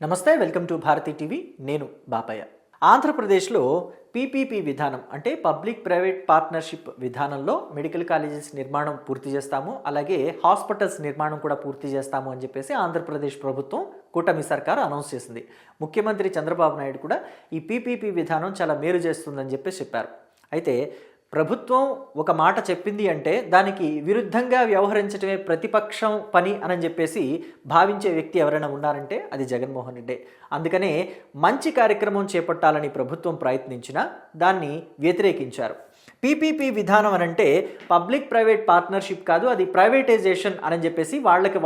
నమస్తే, welcome to Bharati TV. నేను బాపయ్య. ఆంధ్రప్రదేశ్లో పీపీపీ విధానం అంటే పబ్లిక్ ప్రైవేట్ పార్ట్నర్షిప్ విధానంలో మెడికల్ కాలేజెస్ నిర్మాణం పూర్తి చేస్తాము, అలాగే హాస్పిటల్స్ నిర్మాణం కూడా పూర్తి చేస్తాము అని చెప్పేసి ఆంధ్రప్రదేశ్ ప్రభుత్వం కూటమి సర్కార్ అనౌన్స్ చేసింది. ముఖ్యమంత్రి చంద్రబాబు నాయుడు కూడా ఈ పీపీపీ విధానం చాలా మేలు చేస్తుందని చెప్పేసి చెప్పారు. అయితే ప్రభుత్వం ఒక మాట చెప్పింది అంటే దానికి విరుద్ధంగా వ్యవహరించడమే ప్రతిపక్షం పని అని చెప్పేసి భావించే వ్యక్తి ఎవరైనా ఉన్నారంటే అది జగన్మోహన్ రెడ్డి. అందుకనే మంచి కార్యక్రమం చేపట్టాలని ప్రభుత్వం ప్రయత్నించినా దాన్ని వ్యతిరేకించారు. పీపీపీ విధానం అనంటే పబ్లిక్ ప్రైవేట్ పార్ట్నర్షిప్ కాదు, అది ప్రైవేటైజేషన్ అని చెప్పేసి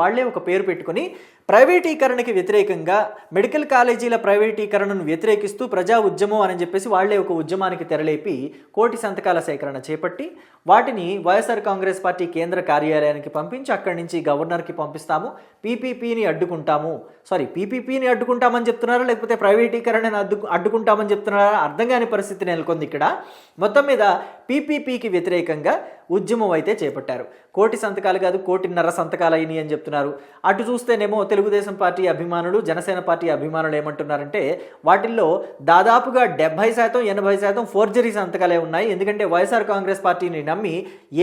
వాళ్ళే ఒక పేరు పెట్టుకొని ప్రైవేటీకరణకి వ్యతిరేకంగా మెడికల్ కాలేజీల ప్రైవేటీకరణను వ్యతిరేకిస్తూ ప్రజా ఉద్యమం అని చెప్పేసి వాళ్లే ఒక ఉద్యమానికి తెరలేపి కోటి సంతకాల సేకరణ చేపట్టి వాటిని వైఎస్ఆర్ కాంగ్రెస్ పార్టీ కేంద్ర కార్యాలయానికి పంపించి అక్కడి నుంచి గవర్నర్కి పంపిస్తాము, పీపీపీని అడ్డుకుంటామని చెప్తున్నారా లేకపోతే ప్రైవేటీకరణను అడ్డుకుంటామని చెప్తున్నారా అర్థం కాని పరిస్థితి నెలకొంది ఇక్కడ. మొత్తం మీద పీపీపీకి వ్యతిరేకంగా ఉద్యమం అయితే చేపట్టారు. కోటి సంతకాలు కాదు, 1.5 కోటి సంతకాలు అయినాయి అని చెప్తున్నారు. అటు చూస్తేనేమో తెలుగుదేశం పార్టీ అభిమానులు, జనసేన పార్టీ అభిమానులు ఏమంటున్నారంటే వాటిల్లో దాదాపుగా 70% 80% ఫోర్జరీ సంతకాలే ఉన్నాయి. ఎందుకంటే వైఎస్ఆర్ కాంగ్రెస్ పార్టీని నమ్మి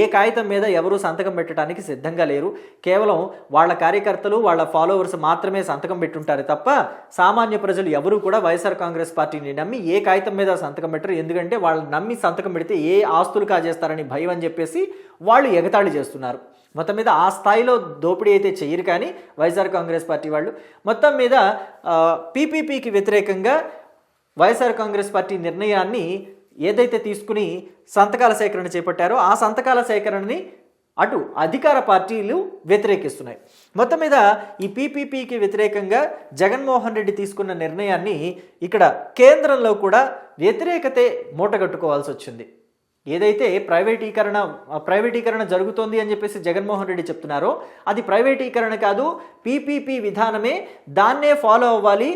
ఏ కాగితం మీద ఎవరూ సంతకం పెట్టడానికి సిద్ధంగా లేరు. కేవలం వాళ్ళ కార్యకర్తలు, వాళ్ళ ఫాలోవర్స్ మాత్రమే సంతకం పెట్టుంటారు తప్ప సామాన్య ప్రజలు ఎవరూ కూడా వైఎస్ఆర్ కాంగ్రెస్ పార్టీని నమ్మి ఏ కాగితం మీద సంతకం పెట్టరు. ఎందుకంటే వాళ్ళని నమ్మి సంతకం పెడితే ఏ ఆస్తులు కాజేస్తారని భయం అని చెప్పేసి వాళ్ళు ఎగతాళి చేస్తున్నారు. మొత్తం మీద ఆ స్థాయిలో దోపిడీ అయితే చేయరు కానీ వైఎస్ఆర్ కాంగ్రెస్ పార్టీ వాళ్ళు. మొత్తం మీద పీపీపీకి వ్యతిరేకంగా వైఎస్ఆర్ కాంగ్రెస్ పార్టీ నిర్ణయాన్ని ఏదైతే తీసుకుని సంతకాల సేకరణ చేపట్టారో ఆ సంతకాల సేకరణని అటు అధికార పార్టీలు వ్యతిరేకిస్తున్నాయి. మొత్తం మీద ఈ పీపీపీకి వ్యతిరేకంగా జగన్మోహన్ రెడ్డి తీసుకున్న నిర్ణయాన్ని ఇక్కడ కేంద్రంలో కూడా వ్యతిరేకతే మూటగట్టుకోవాల్సి వచ్చింది. ఏదైతే ప్రైవేటీకరణ జరుగుతోంది అని చెప్పేసి జగన్మోహన్ రెడ్డి చెప్తున్నారో అది ప్రైవేటీకరణ కాదు, పీపీపీ విధానమే, దాన్నే ఫాలో అవ్వాలి.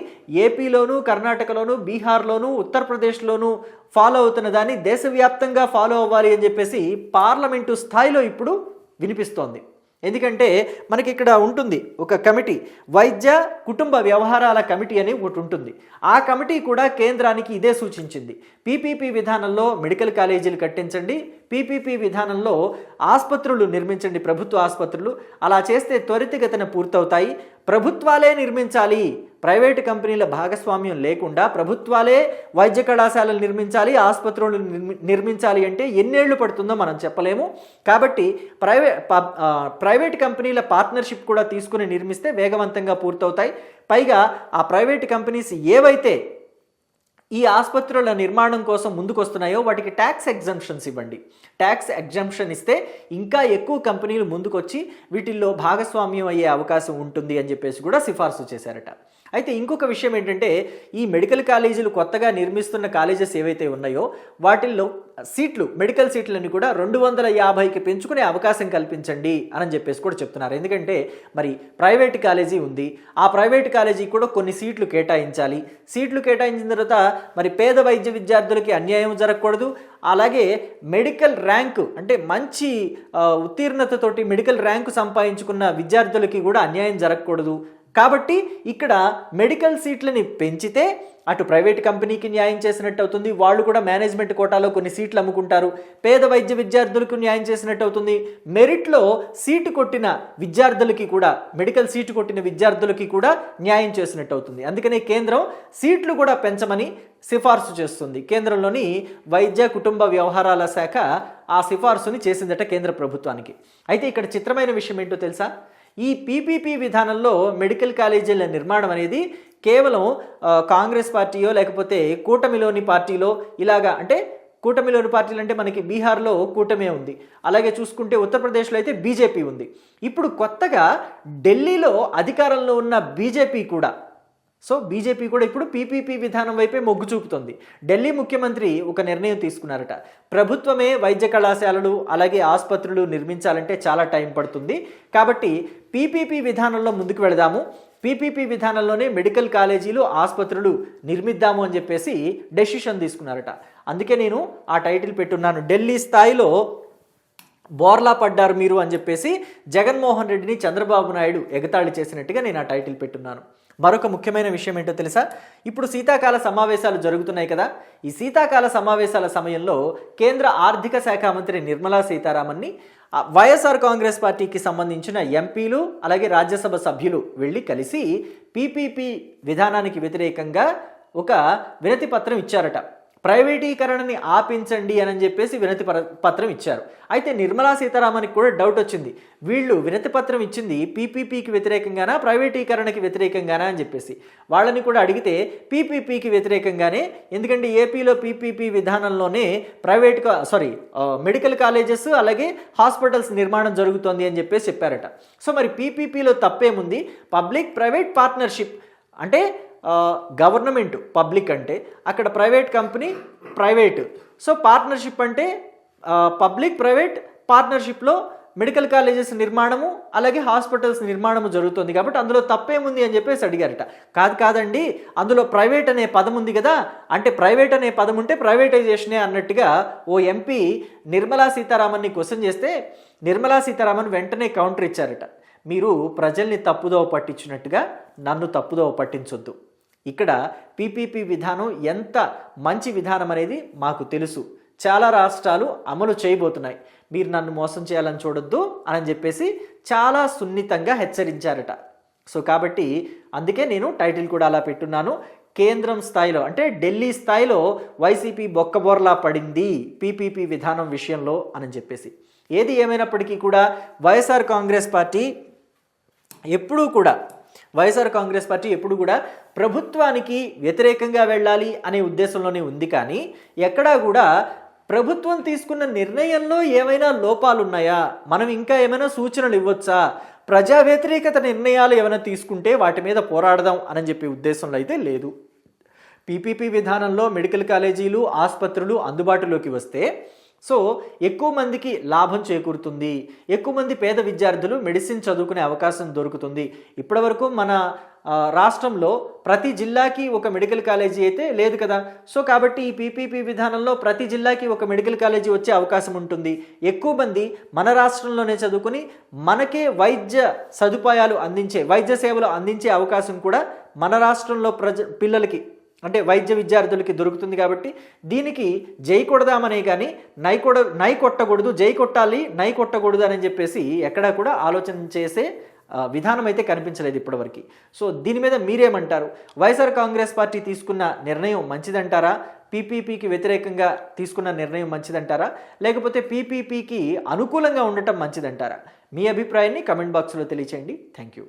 ఏపీలోను, కర్ణాటకలోను, బీహార్లోను, ఉత్తరప్రదేశ్లోను ఫాలో అవుతున్న దాన్ని దేశవ్యాప్తంగా ఫాలో అవ్వాలి అని చెప్పేసి పార్లమెంటు స్థాయిలో ఇప్పుడు వినిపిస్తోంది. ఎందుకంటే మనకి ఇక్కడ ఉంటుంది ఒక కమిటీ, వైద్య కుటుంబ వ్యవహారాల కమిటీ అని ఒకటి ఉంటుంది. ఆ కమిటీ కూడా కేంద్రానికి ఇదే సూచించింది. పీపీపీ విధానంలో మెడికల్ కాలేజీలు కట్టించండి, పీపీపీ విధానంలో ఆసుపత్రులు నిర్మించండి, ప్రభుత్వ ఆసుపత్రులు. అలా చేస్తే త్వరితగతిన పూర్తవుతాయి. ప్రభుత్వాలే నిర్మించాలి, ప్రైవేటు కంపెనీల భాగస్వామ్యం లేకుండా ప్రభుత్వాలే వైద్య కళాశాలలు నిర్మించాలి, ఆసుపత్రులు నిర్మించాలి అంటే ఎన్నేళ్లు పడుతుందో మనం చెప్పలేము. కాబట్టి ప్రైవేట్ కంపెనీల పార్ట్నర్షిప్ కూడా తీసుకుని నిర్మిస్తే వేగవంతంగా పూర్తవుతాయి. పైగా ఆ ప్రైవేట్ కంపెనీస్ ఏవైతే ఈ ఆసుపత్రుల నిర్మాణం కోసం ముందుకొస్తున్నాయో వాటికి ట్యాక్స్ ఎగ్జంప్షన్స్ ఇవ్వండి. ట్యాక్స్ ఎగ్జంప్షన్ ఇస్తే ఇంకా ఎక్కువ కంపెనీలు ముందుకొచ్చి వీటిల్లో భాగస్వామ్యం అయ్యే అవకాశం ఉంటుంది అని చెప్పేసి కూడా సిఫార్సు చేశారట. అయితే ఇంకొక విషయం ఏంటంటే ఈ మెడికల్ కాలేజీలు కొత్తగా నిర్మిస్తున్న కాలేజెస్ ఏవైతే ఉన్నాయో వాటిల్లో మెడికల్ సీట్లని కూడా 250కి పెంచుకునే అవకాశం కల్పించండి అని చెప్పేసి కూడా చెప్తున్నారు. ఎందుకంటే మరి ప్రైవేట్ కాలేజీ ఉంది, ఆ ప్రైవేట్ కాలేజీ కూడా కొన్ని సీట్లు కేటాయించాలి. సీట్లు కేటాయించిన తర్వాత మరి పేద వైద్య విద్యార్థులకి అన్యాయం జరగకూడదు. అలాగే మెడికల్ ర్యాంకు అంటే మంచి ఉత్తీర్ణతతోటి మెడికల్ ర్యాంకు సంపాదించుకున్న విద్యార్థులకి కూడా అన్యాయం జరగకూడదు. కాబట్టి ఇక్కడ మెడికల్ సీట్లని పెంచితే అటు ప్రైవేట్ కంపెనీకి న్యాయం చేసినట్టు అవుతుంది, వాళ్ళు కూడా మేనేజ్మెంట్ కోటాలో కొన్ని సీట్లు అమ్ముకుంటారు. పేద వైద్య విద్యార్థులకు న్యాయం చేసినట్టు అవుతుంది. మెరిట్లో సీటు కొట్టిన విద్యార్థులకి కూడా, మెడికల్ సీటు కొట్టిన విద్యార్థులకి కూడా న్యాయం చేసినట్టు అవుతుంది. అందుకనే కేంద్రం సీట్లు కూడా పెంచమని సిఫార్సు చేస్తుంది. కేంద్రంలోని వైద్య కుటుంబ వ్యవహారాల శాఖ ఆ సిఫార్సుని చేసిందట కేంద్ర ప్రభుత్వానికి. అయితే ఇక్కడ చిత్రమైన విషయం ఏంటో తెలుసా? ఈ పీపీపీ విధానంలో మెడికల్ కాలేజీల నిర్మాణం అనేది కేవలం కాంగ్రెస్ పార్టీయో లేకపోతే కూటమిలోని పార్టీలో ఇలాగా, అంటే కూటమిలోని పార్టీలు అంటే మనకి బీహార్లో కూటమే ఉంది, అలాగే చూసుకుంటే ఉత్తరప్రదేశ్లో అయితే బీజేపీ ఉంది. ఇప్పుడు కొత్తగా ఢిల్లీలో అధికారంలో ఉన్న బీజేపీ కూడా ఇప్పుడు పీపీపీ విధానం వైపే మొగ్గు చూపుతుంది. ఢిల్లీ ముఖ్యమంత్రి ఒక నిర్ణయం తీసుకున్నారట. ప్రభుత్వమే వైద్య కళాశాలలు అలాగే ఆసుపత్రులు నిర్మించాలంటే చాలా టైం పడుతుంది, కాబట్టి పీపీపీ విధానంలో ముందుకు వెళదాము, పీపీపీ విధానంలోనే మెడికల్ కాలేజీలు, ఆసుపత్రులు నిర్మిద్దాము అని చెప్పేసి డెసిషన్ తీసుకున్నారట. అందుకే నేను ఆ టైటిల్ పెట్టున్నాను, ఢిల్లీ స్థాయిలో బోర్లా పడ్డారు మీరు అని చెప్పేసి జగన్మోహన్ రెడ్డిని చంద్రబాబు నాయుడు ఎగతాళి చేసినట్టుగా నేను ఆ టైటిల్ పెట్టున్నాను. మరొక ముఖ్యమైన విషయం ఏంటో తెలుసా? ఇప్పుడు శీతాకాల సమావేశాలు జరుగుతున్నాయి కదా. ఈ శీతాకాల సమావేశాల సమయంలో కేంద్ర ఆర్థిక శాఖ మంత్రి నిర్మలా సీతారామన్ని వైఎస్ఆర్ కాంగ్రెస్ పార్టీకి సంబంధించిన ఎంపీలు అలాగే రాజ్యసభ సభ్యులు వెళ్ళి కలిసి పీపీపీ విధానానికి వ్యతిరేకంగా ఒక వినతి పత్రం ఇచ్చారట. ప్రైవేటీకరణని ఆపించండి అని చెప్పేసి వినతి పత్రం ఇచ్చారు. అయితే నిర్మలా సీతారామన్కి కూడా డౌట్ వచ్చింది, వీళ్ళు వినతి పత్రం ఇచ్చింది పీపీపీకి వ్యతిరేకంగానా ప్రైవేటీకరణకి వ్యతిరేకంగానా అని చెప్పేసి. వాళ్ళని కూడా అడిగితే పీపీపీకి వ్యతిరేకంగానే, ఎందుకంటే ఏపీలో పీపీపీ విధానంలోనే మెడికల్ కాలేజెస్ అలాగే హాస్పిటల్స్ నిర్మాణం జరుగుతోంది అని చెప్పేసి చెప్పారట. సో మరి పీపీపీలో తప్పేముంది? పబ్లిక్ ప్రైవేట్ పార్ట్నర్షిప్ అంటే గవర్నమెంట్ పబ్లిక్ అంటే అక్కడ private company private. So partnership అంటే పబ్లిక్ ప్రైవేట్ పార్ట్నర్షిప్లో మెడికల్ కాలేజెస్ నిర్మాణము అలాగే హాస్పిటల్స్ నిర్మాణము జరుగుతుంది కాబట్టి అందులో తప్పేముంది అని చెప్పేసి అడిగారట. కాదండి, అందులో ప్రైవేట్ అనే పదం ఉంది కదా, అంటే ప్రైవేట్ అనే పదం ఉంటే ప్రైవేటైజేషనే అన్నట్టుగా ఓ ఎంపీ నిర్మలా సీతారామన్ని క్వశ్చన్ చేస్తే నిర్మలా సీతారామన్ వెంటనే కౌంటర్ ఇచ్చారట, మీరు ప్రజల్ని తప్పుదోవ పట్టించినట్టుగా నన్ను తప్పుదోవ పట్టించొద్దు. ఇక్కడ పీపీపీ విధానం ఎంత మంచి విధానం అనేది మాకు తెలుసు, చాలా రాష్ట్రాలు అమలు చేయబోతున్నాయి, మీరు నన్ను మోసం చేయాలని చూడొద్దు అని చెప్పేసి చాలా సున్నితంగా హెచ్చరించారట. సో కాబట్టి అందుకే నేను టైటిల్ కూడా అలా పెట్టున్నాను. కేంద్రం స్థాయిలో అంటే ఢిల్లీ స్థాయిలో వైసీపీ బొక్కబోర్లా పడింది పీపీపీ విధానం విషయంలో అని చెప్పేసి. ఏది ఏమైనప్పటికీ కూడా వైఎస్ఆర్ కాంగ్రెస్ పార్టీ ఎప్పుడూ కూడా ప్రభుత్వానికి వ్యతిరేకంగా వెళ్ళాలి అనే ఉద్దేశంలోనే ఉంది. కానీ ఎక్కడా కూడా ప్రభుత్వం తీసుకున్న నిర్ణయంలో ఏమైనా లోపాలు ఉన్నాయా, మనం ఇంకా ఏమైనా సూచనలు ఇవ్వచ్చా, ప్రజా వ్యతిరేకత నిర్ణయాలు ఏమైనా తీసుకుంటే వాటి మీద పోరాడదాం అని చెప్పే ఉద్దేశంలో అయితే లేదు. పీపీపీ విధానంలో మెడికల్ కాలేజీలు ఆసుపత్రులు అందుబాటులోకి వస్తే సో ఎక్కువ మందికి లాభం చేకూరుతుంది, ఎక్కువ మంది పేద విద్యార్థులు మెడిసిన్ చదువుకునే అవకాశం దొరుకుతుంది. ఇప్పటివరకు మన రాష్ట్రంలో ప్రతి జిల్లాకి ఒక మెడికల్ కాలేజీ అయితే లేదు కదా. సో కాబట్టి ఈ పీపీపీ విధానంలో ప్రతి జిల్లాకి ఒక మెడికల్ కాలేజీ వచ్చే అవకాశం ఉంటుంది. ఎక్కువ మంది మన రాష్ట్రంలోనే చదువుకుని మనకే వైద్య సేవలు అందించే అవకాశం కూడా మన రాష్ట్రంలో పిల్లలకి అంటే వైద్య విద్యార్థులకి దొరుకుతుంది. కాబట్టి దీనికి జై కొడదామనే కానీ నై కొట్టకూడదు, జై కొట్టాలి నై కొట్టకూడదు అని చెప్పేసి ఎక్కడా కూడా ఆలోచన చేసే విధానం అయితే కనిపించలేదు ఇప్పటివరకు. సో దీని మీద మీరేమంటారు? వైఎస్ఆర్ కాంగ్రెస్ పార్టీ తీసుకున్న నిర్ణయం మంచిదంటారా? పీపీపీకి వ్యతిరేకంగా తీసుకున్న నిర్ణయం మంచిదంటారా? లేకపోతే పీపీపీకి అనుకూలంగా ఉండటం మంచిదంటారా? మీ అభిప్రాయాన్ని కమెంట్ బాక్స్లో తెలియచేయండి. Thank you.